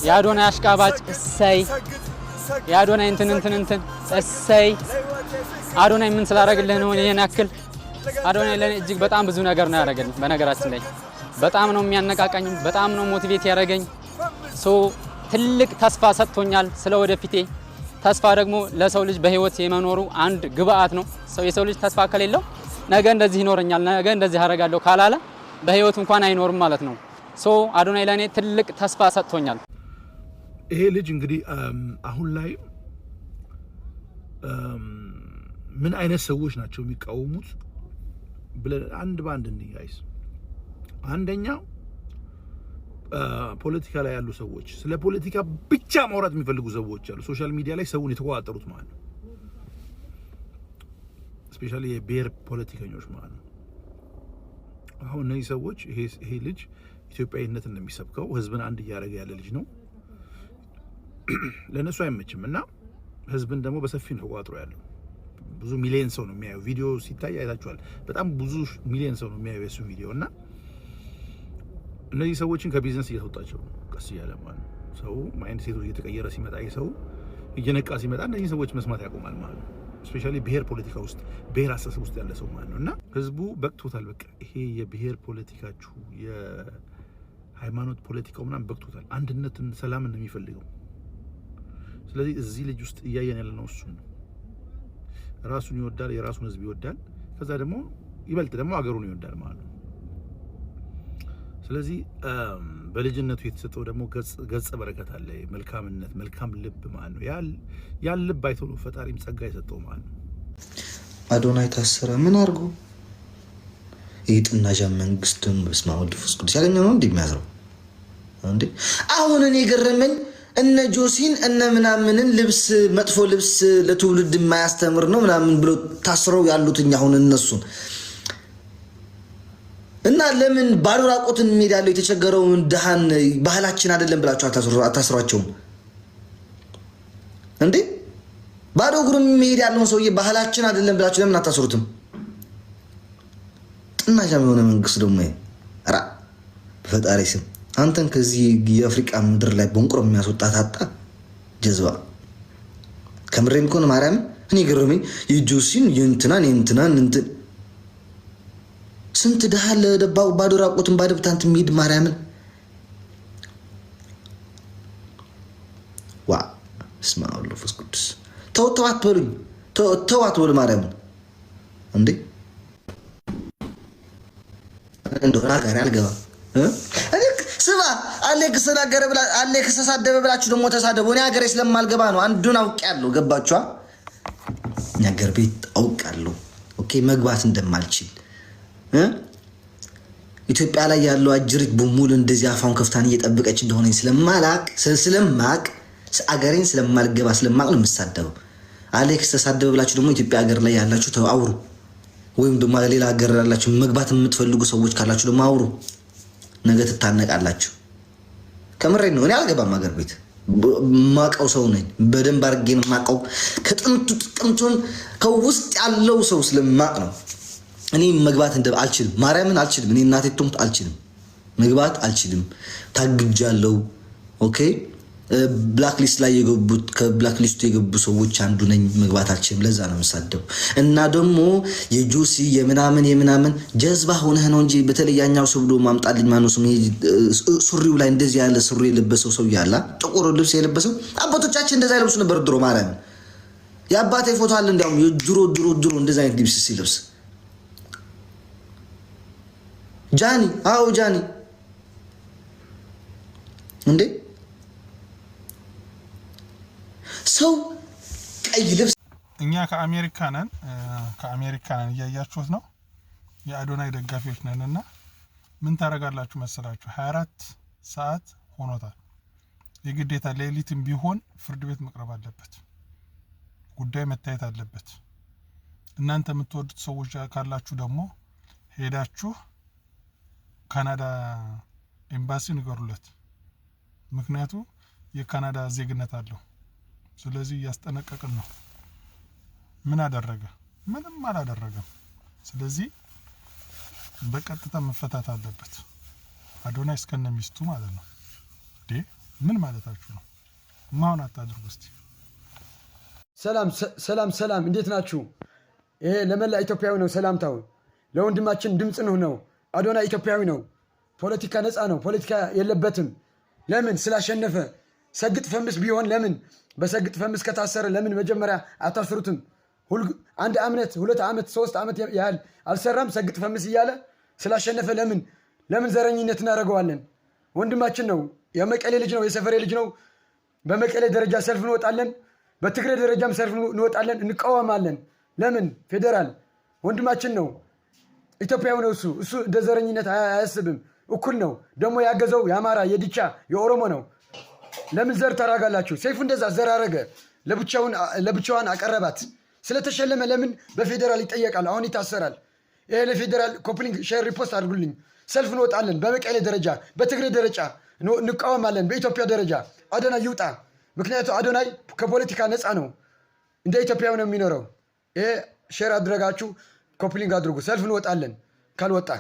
ያዶናይ አሽቃባጭ እሰይ ያዶናይ እንትን እሰይ አዶናይ ምን ስላደረግልህ ነው ይሄን ያክል አዶናይ ለኔ እጅግ በጣም ብዙ ነገር ነው ያደረገልኝ በነገራችን ላይ በጣም ነው የሚያነቃቃኝ በጣም ነው ሞቲቬት ያደረገኝ ትልቅ ተስፋ ሰጥቶኛል ስለወደፊቴ ተስፋ ደግሞ ለሰው ልጅ በህይወት የመኖሩ አንድ ግብአት ነው የሰው ልጅ ተስፋ ከሌለው ነገ እንደዚህ ይኖርኛል ነገ እንደዚህ አደርጋለሁ ካላለ በህይወት እንኳን አይኖርም ማለት ነው አዶናይ ለኔ ትልቅ ተስፋ ሰጥቶኛል ይሄ ልጅ እንግዲህ አሁን ላይ ምን አይነት ሰዎች ናቸው የሚቃወሙት ብለን አንድ ባንድ እንይጋይስ አንደኛው ፖለቲካ ላይ ያሉ ሰዎች ስለ ፖለቲካ ብቻ ማውራት የሚፈልጉ ሰዎች አሉ ሶሻል ሚዲያ ላይ ሰውን የተቆጣጠሩት ማለት ነው ስፔሻሊ የብሔር ፖለቲከኞች ማለት ነው አሁን እነዚህ ሰዎች ይሄ ልጅ ኢትዮጵያዊነትን እንደሚሰብከው ህዝብን አንድ ያደረገ ያለ ልጅ ነው ለነሱ አይመችምና ህዝብን ደግሞ በሰፊው ነው ተቆጣጥሮ ያለው ብዙ ሚሊዮን ሰው ነው የሚያየው ቪዲዮ ሲታይ አይታችኋል በጣም ብዙ ሚሊዮን ሰው ነው የሚያየው የሱ ቪዲዮና እነዚህ ሰዎችን ከቢዝነስ እያስወጣቸው ቀስ እያለ ማለት ነው ሰው ማይንድ ሴቱ እየተቀየረ ሲመጣ ይሰው እየነቃ ሲመጣ እነዚህ ሰዎች መስማት ያቆማል ማለት ነው ስፔሻሊ ብሔር ፖለቲካ ውስጥ ብሔር አስተሳሰብ ውስጥ ያለ ሰው ማለት ነውና ህዝቡ በቅቶታል በቃ ይሄ የብሔር ፖለቲካችሁ የሃይማኖት ፖለቲካው ምናምን በቅቶታል አንድነትን ሰላምን ነው የሚፈልገው ስለዚህ እዚህ ልጅ ውስጥ እያየን ያለነው እሱ ነው ራሱን ይወዳል የራሱን ህዝብ ይወዳል ከዛ ደግሞ ይበልጥ ደግሞ አገሩን ይወዳል ማለት ነው ስለዚህ በልጅነቱ የተሰጠው ደግሞ ገጽ በረከት አለ መልካምነት መልካም ልብ ማለት ነው ያን ልብ አይቶ ነው ፈጣሪም ጸጋ የሰጠው ማለት ነው አዶናይ ታሰረ ምን አርጎ ይጥናጃ መንግስቱን በስማው ድፍስ ቅዱስ ያገኘው ነው እንደሚያዝረው እንዴ አሁን እኔ ገረመኝ እነ ጆሲን እነ ምናምንን ልብስ መጥፎ ልብስ ለትውልድ የማያስተምር ነው ምናምን ብሎ ታስረው ያሉትኛ አሁን እነሱን እና ለምን ባዶ ራቆትን ሜዳ ያለው የተቸገረውን ደሃን ባህላችን አይደለም ብላችሁ አታስሯቸው እንዴ ባዶ እግሩን ሜዳ ያለውን ሰውዬ ባህላችን አይደለም ብላችሁ ለምን አታስሩትም ጥናጃም የሆነ መንግስት ደግሞ አራ በፈጣሪ ስም አንተን ከዚህ የአፍሪካ ምድር ላይ ቦንቆሮ የሚያስወጣት አጣ ጀዝባ ከምሬን ኮን ማርያም እኔ ገረመኝ የጆሲን የእንትናን እንትን ስንት ደሃለ ደባው ባዶ ራቆትን ባደብታንት ሚድ ማርያምን ዋ እስማው ለፈስ ቅዱስ ተውተዋት በሉኝ ተዋት ወደ ማርያምን እንዴ እንደሆነ ጋር ያልገባ ስማ አሌክስ ተናገረ ብላ አሌክስ ተሳደበ ብላችሁ ደግሞ ተሳደቡ እኔ ሀገሬ ስለማልገባ ነው አንዱን አውቄያለሁ ገባችኋ ነገር ቤት አውቃለሁ ኦኬ መግባት እንደማልችል ኢትዮጵያ ላይ ያለው አጅሪት በሙሉ እንደዚህ አፋውን ከፍታን እየጠበቀች እንደሆነ ስለማቅ አገሬን ስለማልገባ ስለማቅ ነው የምሳደበው አሌክስ ተሳደበ ብላችሁ ደግሞ ኢትዮጵያ ሀገር ላይ ያላችሁ ተአውሩ ወይም ደግሞ ሌላ ሀገር ያላችሁ መግባት የምትፈልጉ ሰዎች ካላችሁ ደግሞ አውሩ ነገ ትታነቃላችሁ ከምሬን ነው እኔ አልገባም ሀገር ቤት ማቀው ሰው ነኝ በደንብ አርጌ ነው ማቀው ከጥንቱ ጥቅምቱን ከውስጥ ያለው ሰው ስለማቅ ነው እኔ መግባት አልችልም ማርያምን አልችልም እኔ እናቴ ተምት አልችልም መግባት አልችልም ታግጃለሁ ኦኬ ብላክ ሊስት ላይ የገቡት ከብላክ ሊስቱ የገቡ ሰዎች አንዱ ነኝ መግባት አልችልም ለዛ ነው መሳደው እና ደግሞ የጆሲ የምናምን ጀዝባ ሆነህ ነው እንጂ በተለያኛው ሰው ብሎ ማምጣልኝ ማነው ስም ሱሪው ላይ እንደዚህ ያለ ሱሪ የለበሰው ሰው ያላ ጥቁር ልብስ የለበሰው አባቶቻችን እንደዛ ይለብሱ ነበር ድሮ ማርያም ያባቴ ፎቶ አለ እንደው ድሮ እንደዛ አይነት ልብስ ሲለብስ ጃኒ አው ጃኒ እንዴ ሰው ቀይ ልብስ እኛ ከአሜሪካ ነን እያያችሁት ነው የአዶናይ ደጋፊዎች ነንና ምን ታረጋላችሁ መሰላችሁ 24 ሰዓት ሆኖታል የግዴታ ሌሊትም ቢሆን ፍርድ ቤት መቅረብ አለበት ጉዳይ መታየት አለበት እናንተ የምትወዱት ሰዎች ካላችሁ ደግሞ ሄዳችሁ ካናዳ ኤምባሲ ንገሩለት ምክንያቱም የካናዳ ዜግነት አለው ስለዚህ ያስጠነቀቀን ነው ምን አደረገ ምንም አላደረገም ስለዚህ በቀጥታ መፈታት አለበት አዶናይ እስከነ ሚስቱ ማለት ነው ምን ማለታችሁ ነው? ማውን አታድርጉ እስቲ። ሰላም እንዴት ናችሁ? ይሄ ለመላ ኢትዮጵያዊ ነው ሰላምታው። ለወንድማችን ድምጽ ነው። አዶናይ ኢትዮጵያዊ ነው። ፖለቲካ ነፃ ነው። ፖለቲካ የለበትም። ለምን ስላሸነፈ ሰግጥ ፈምስ ቢሆን ለምን በሰግጥ ፈምስ ከታሰረ ለምን መጀመሪያ አታስሩትም? አንድ ዓመት 2 ዓመት 3 ዓመት ያህል አልሰራም ሰግጥ ፈምስ እያለ ስላሸነፈ ለምን ዘረኝነት እናደርገዋለን? ወንድማችን ነው። የመቀሌ ልጅ ነው። የሰፈሬ ልጅ ነው። በመቀሌ ደረጃ ሰልፍ እንወጣለን። በትግሬ ደረጃም ሰልፍ እንወጣለን፣ እንቃወማለን። ለምን ፌዴራል ወንድማችን ነው። ኢትዮጵያዊ ነው። እሱ እንደ ዘረኝነት አያስብም። እኩል ነው። ደግሞ ያገዘው የአማራ የዲቻ የኦሮሞ ነው። ለምን ዘር ታራጋላችሁ? ሰይፉ እንደዛ ዘር አረገ፣ ለብቻዋን አቀረባት። ስለተሸለመ ለምን በፌዴራል ይጠየቃል? አሁን ይታሰራል። ይሄ ለፌዴራል ኮፕሊንግ ሼር ሪፖስት አድርጉልኝ። ሰልፍ እንወጣለን። በመቀሌ ደረጃ በትግሬ ደረጃ እንቃወማለን። በኢትዮጵያ ደረጃ አዶናይ ይውጣ። ምክንያቱም አዶናይ ከፖለቲካ ነፃ ነው። እንደ ኢትዮጵያዊ ነው የሚኖረው። ይሄ ሼር አድረጋችሁ ኮፕሊንግ አድርጉ። ሰልፍ እንወጣለን ካልወጣ